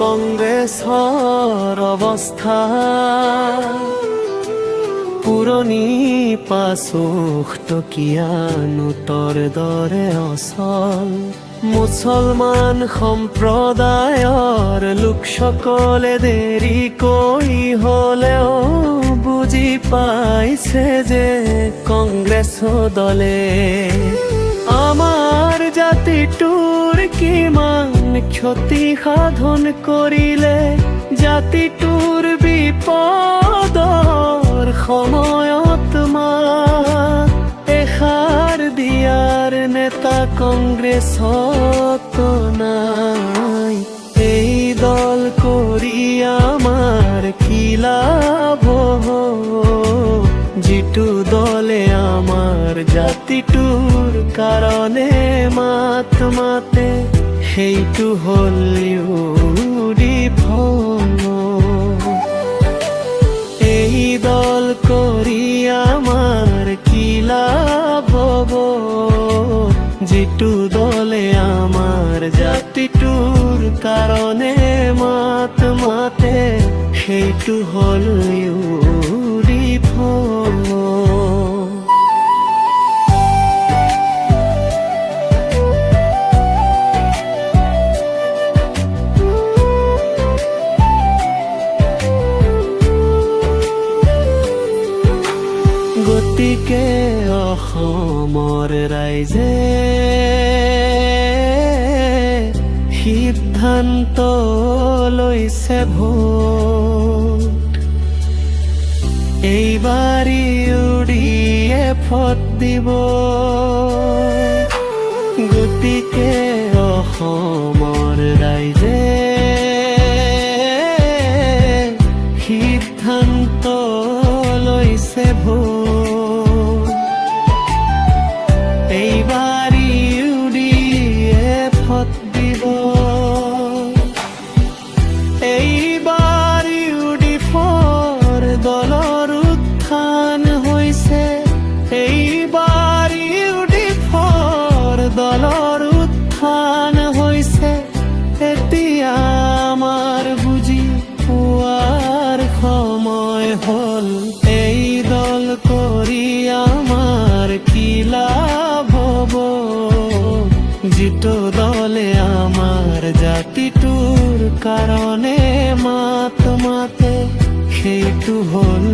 কংগ্ৰেছৰ অৱস্থা পুৰণি ৫০ টকীয়া নোটৰ দৰে অচল। মুছলমান সম্প্ৰদায়ৰ লোকসকলে দেৰিকৈ হ'লেও বুজি পাইছে যে কংগ্ৰেছ দলে আমাৰ জাতিটোৰ কিমান ক্ষতি সাধন কৰিলে। জাতিটোৰ বিপদৰ সময়ত এষাৰ দিয়াৰ নেতা কংগ্ৰেছত নাই। এই দল কৰি আমাৰ কি লাভ, যিটো দলে আমাৰ জাতিটোৰ কাৰণে মাত মাতে, সেইটো হ'ল UDF। এই দল কৰি আমাৰ কি লাভ, যিটো দলে আমাৰ জাতিটোৰ কাৰণে মাত মাতে, সেইটো হ'ল UDF। গতিকে অসমৰ ৰাইজে সিদ্ধান্ত লৈছে ভোট, এইবাৰ UDFত দিব। গতিকে অসমৰ ৰাইজে সিদ্ধান্ত লৈছে ভোট, এইবাৰ UDFত দিব। এইবাৰ UDFৰ দলৰ উত্থান হৈছে, এইবাৰ UDFৰ দলৰ উত্থান হৈছে। এতিয়া আমাৰ বুজি পোৱাৰ সময় হ'ল, এই দল কৰি আমাৰ কি লাভ, যিটো দলে আমাৰ জাতিটোৰ কাৰণে মাত মাতে, সেইটো হ'ল